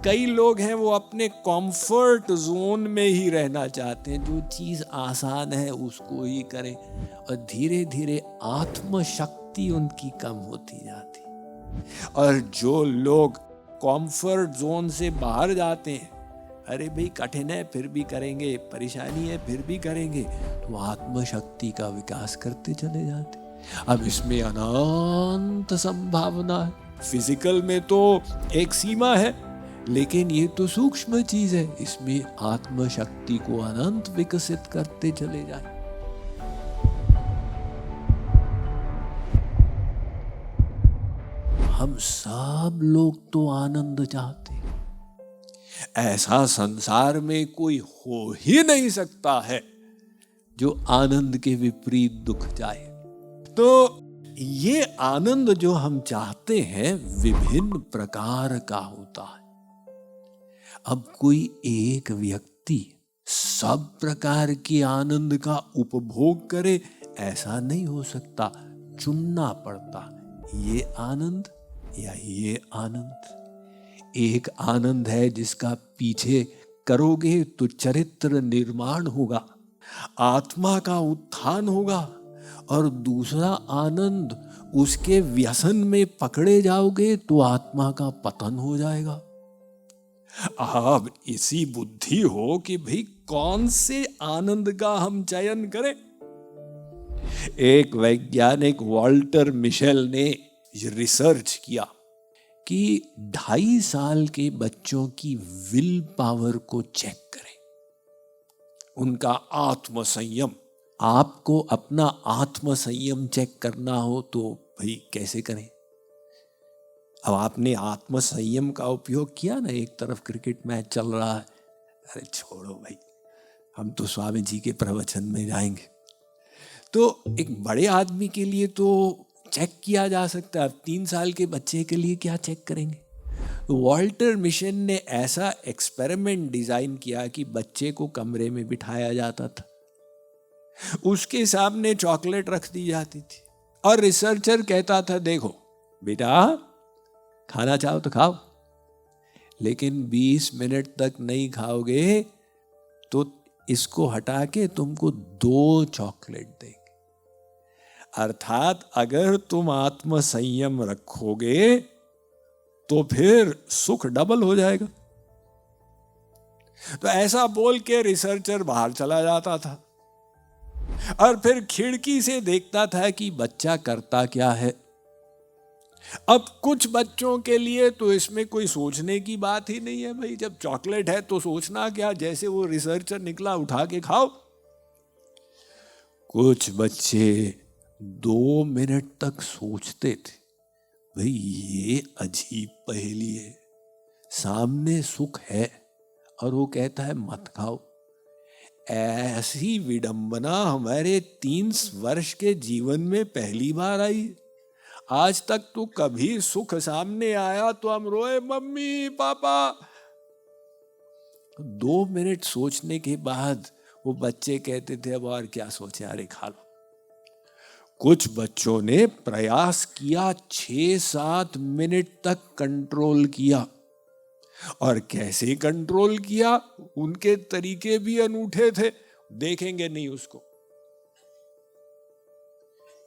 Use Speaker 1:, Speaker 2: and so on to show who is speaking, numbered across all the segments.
Speaker 1: कई लोग हैं वो अपने कंफर्ट जोन में ही रहना चाहते हैं, जो चीज आसान है उसको ही करें, और धीरे धीरे आत्मशक्ति उनकी कम होती जाती। और जो लोग कंफर्ट जोन से बाहर जाते हैं, अरे भाई कठिन है फिर भी करेंगे, परेशानी है फिर भी करेंगे, तो आत्मशक्ति का विकास करते चले जाते। अब इसमें अनंत संभावना है। फिजिकल में तो एक सीमा है, लेकिन ये तो सूक्ष्म चीज है, इसमें आत्मशक्ति को अनंत विकसित करते चले जाए। हम सब लोग तो आनंद चाहते हैं, ऐसा संसार में कोई हो ही नहीं सकता है जो आनंद के विपरीत दुख जाए। तो ये आनंद जो हम चाहते हैं विभिन्न प्रकार का होता है। अब कोई एक व्यक्ति सब प्रकार के आनंद का उपभोग करे ऐसा नहीं हो सकता, चुनना पड़ता, ये आनंद या ये आनंद। एक आनंद है जिसका पीछे करोगे तो चरित्र निर्माण होगा, आत्मा का उत्थान होगा, और दूसरा आनंद उसके व्यसन में पकड़े जाओगे तो आत्मा का पतन हो जाएगा। अब इसी बुद्धि हो कि भाई कौन से आनंद का हम चयन करें। एक वैज्ञानिक वॉल्टर मिशेल ने रिसर्च किया कि 2.5 साल के बच्चों की विल पावर को चेक करें, उनका आत्म संयम। आपको अपना आत्म संयम चेक करना हो तो भाई कैसे करें। अब आपने आत्म संयम का उपयोग किया ना, एक तरफ क्रिकेट मैच चल रहा है, अरे छोड़ो भाई, हम तो स्वामी जी के प्रवचन में जाएंगे। तो एक बड़े आदमी के लिए तो चेक किया जा सकता है, 3 साल के बच्चे के लिए क्या चेक करेंगे। वॉल्टर मिशन ने ऐसा एक्सपेरिमेंट डिजाइन किया कि बच्चे को कमरे में बिठाया जाता था, उसके सामने चॉकलेट रख दी जाती थी, और रिसर्चर कहता था देखो बेटा खाना चाहो तो खाओ, लेकिन 20 मिनट तक नहीं खाओगे तो इसको हटा के तुमको 2 चॉकलेट देंगे। अर्थात अगर तुम आत्म संयम रखोगे तो फिर सुख डबल हो जाएगा। तो ऐसा बोल के रिसर्चर बाहर चला जाता था और फिर खिड़की से देखता था कि बच्चा करता क्या है। अब कुछ बच्चों के लिए तो इसमें कोई सोचने की बात ही नहीं है, भाई जब चॉकलेट है तो सोचना क्या, जैसे वो रिसर्चर निकला उठा के खाओ। कुछ बच्चे 2 मिनट तक सोचते थे, भाई ये अजीब पहेली है, सामने सुख है और वो कहता है मत खाओ। ऐसी विडंबना हमारे 3 वर्ष के जीवन में पहली बार आई। आज तक तो कभी सुख सामने आया तो हम रोए मम्मी पापा। 2 मिनट सोचने के बाद वो बच्चे कहते थे अब और क्या सोचे, अरे खा लो। कुछ बच्चों ने प्रयास किया, 6-7 मिनट तक कंट्रोल किया, और कैसे कंट्रोल किया उनके तरीके भी अनूठे थे, देखेंगे नहीं उसको।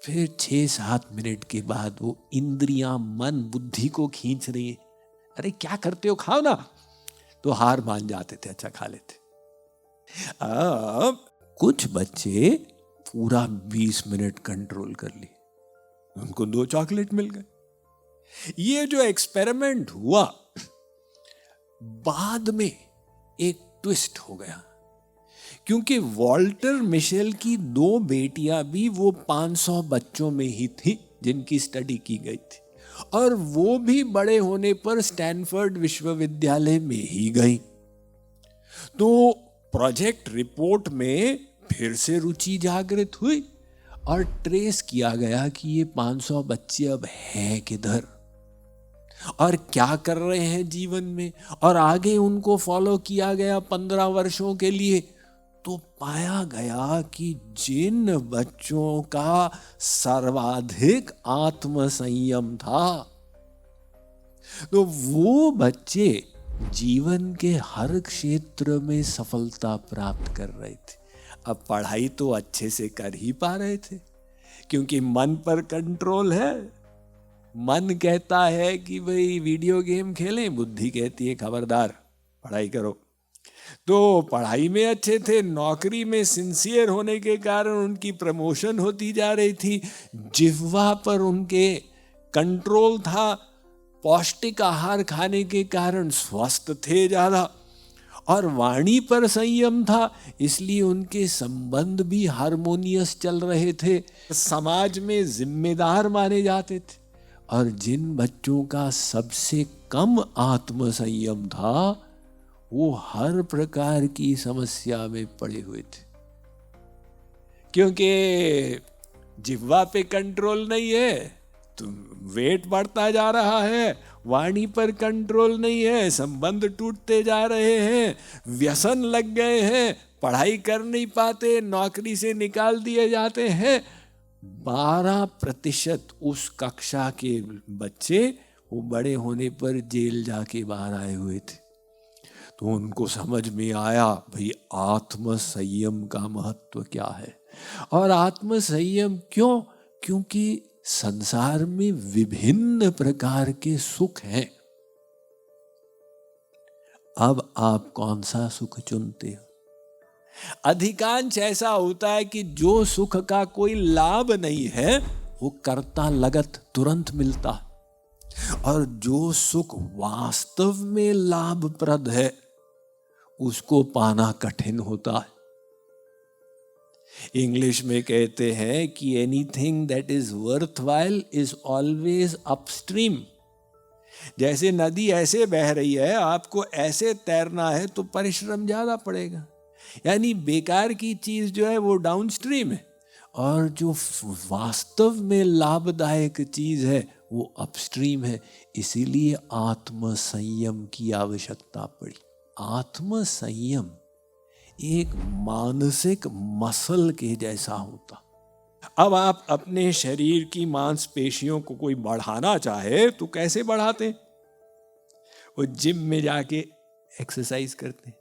Speaker 1: फिर 6-7 मिनट के बाद वो इंद्रियां मन बुद्धि को खींच रही है, अरे क्या करते हो खाओ ना, तो हार मान जाते थे, अच्छा खा लेते। अब कुछ बच्चे पूरा 20 मिनट कंट्रोल कर लिए, उनको 2 चॉकलेट मिल गए। ये जो एक्सपेरिमेंट हुआ बाद में एक ट्विस्ट हो गया, क्योंकि वॉल्टर मिशेल की 2 बेटियां भी वो 500 बच्चों में ही थी जिनकी स्टडी की गई थी, और वो भी बड़े होने पर स्टैनफोर्ड विश्वविद्यालय में ही गई। तो प्रोजेक्ट रिपोर्ट में फिर से रुचि जागृत हुई और ट्रेस किया गया कि ये 500 बच्चे अब हैं किधर और क्या कर रहे हैं जीवन में, और आगे उनको फॉलो किया गया 15 वर्षों के लिए। तो पाया गया कि जिन बच्चों का सर्वाधिक आत्म संयम था, तो वो बच्चे जीवन के हर क्षेत्र में सफलता प्राप्त कर रहे थे। अब पढ़ाई तो अच्छे से कर ही पा रहे थे क्योंकि मन पर कंट्रोल है। मन कहता है कि भाई वीडियो गेम खेलें, बुद्धि कहती है खबरदार पढ़ाई करो। तो पढ़ाई में अच्छे थे, नौकरी में सिंसियर होने के कारण उनकी प्रमोशन होती जा रही थी। जिह्वा पर उनके कंट्रोल था, पौष्टिक आहार खाने के कारण स्वस्थ थे ज़्यादा, और वाणी पर संयम था, इसलिए उनके संबंध भी हार्मोनियस चल रहे थे, समाज में जिम्मेदार माने जाते थे। और जिन बच्चों का सबसे कम आत्म संयम था वो हर प्रकार की समस्या में पड़े हुए थे, क्योंकि जिह्वा पे कंट्रोल नहीं है तो वेट बढ़ता जा रहा है, वाणी पर कंट्रोल नहीं है, संबंध टूटते जा रहे हैं, व्यसन लग गए हैं, पढ़ाई कर नहीं पाते, नौकरी से निकाल दिए जाते हैं। 12% उस कक्षा के बच्चे वो बड़े होने पर जेल जाके बाहर आए हुए थे। तो उनको समझ में आया भाई आत्म संयम का महत्व क्या है। और आत्म संयम क्यों? क्योंकि संसार में विभिन्न प्रकार के सुख हैं। अब आप कौन सा सुख चुनते हो? अधिकांश ऐसा होता है कि जो सुख का कोई लाभ नहीं है वो करता लगत तुरंत मिलता, और जो सुख वास्तव में लाभप्रद है उसको पाना कठिन होता है। इंग्लिश में कहते हैं कि anything that is worthwhile is always upstream. जैसे नदी ऐसे बह रही है, आपको ऐसे तैरना है तो परिश्रम ज्यादा पड़ेगा, यानी बेकार की चीज जो है वो डाउनस्ट्रीम है, और जो वास्तव में लाभदायक चीज है वो अपस्ट्रीम है। इसीलिए आत्म संयम की आवश्यकता पड़ी। आत्म संयम एक मानसिक मसल के जैसा होता। अब आप अपने शरीर की मांसपेशियों को कोई बढ़ाना चाहे तो कैसे बढ़ाते? वो जिम में जाके एक्सरसाइज करते।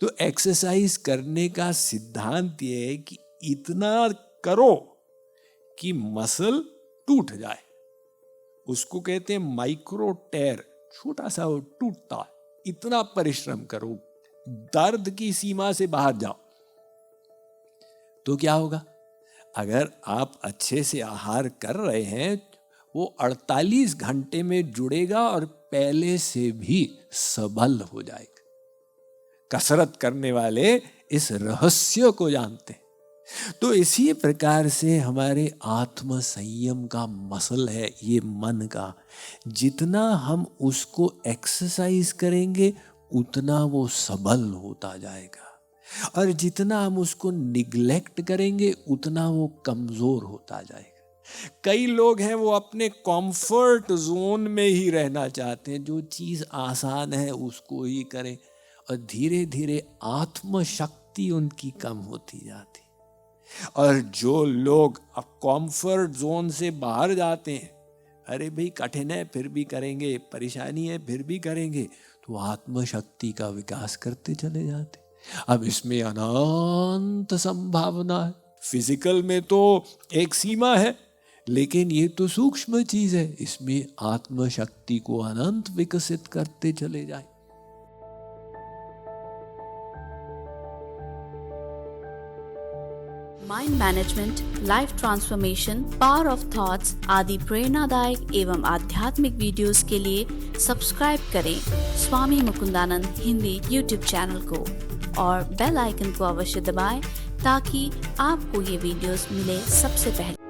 Speaker 1: तो एक्सरसाइज करने का सिद्धांत ये है कि इतना करो कि मसल टूट जाए, उसको कहते हैं माइक्रो टेयर, छोटा सा वो टूटता है। इतना परिश्रम करो, दर्द की सीमा से बाहर जाओ। तो क्या होगा? अगर आप अच्छे से आहार कर रहे हैं वो 48 घंटे में जुड़ेगा और पहले से भी सबल हो जाएगा। कसरत करने वाले इस रहस्य को जानते हैं। तो इसी प्रकार से हमारे आत्म संयम का मसल है ये मन का। जितना हम उसको एक्सरसाइज करेंगे उतना वो सबल होता जाएगा, और जितना हम उसको निग्लेक्ट करेंगे उतना वो कमजोर होता जाएगा। कई लोग हैं वो अपने कंफर्ट जोन में ही रहना चाहते हैं, जो चीज आसान है उसको ही करें, और धीरे धीरे आत्म शक्ति उनकी कम होती जाती। और जो लोग अब कंफर्ट जोन से बाहर जाते हैं, अरे भाई कठिन है फिर भी करेंगे, परेशानी है फिर भी करेंगे, तो आत्म शक्ति का विकास करते चले जाते। अब इसमें अनंत संभावना है। फिजिकल में तो एक सीमा है, लेकिन ये तो सूक्ष्म चीज है, इसमें आत्म शक्ति को अनंत विकसित करते चले जाए।
Speaker 2: Mind management, life transformation, power of thoughts आदि प्रेरणादायक एवं आध्यात्मिक वीडियोस के लिए सब्सक्राइब करें स्वामी मुकुंदानंद हिंदी यूट्यूब चैनल को, और बेल आइकन को अवश्य दबाएं ताकि आपको ये वीडियोस मिले सबसे पहले।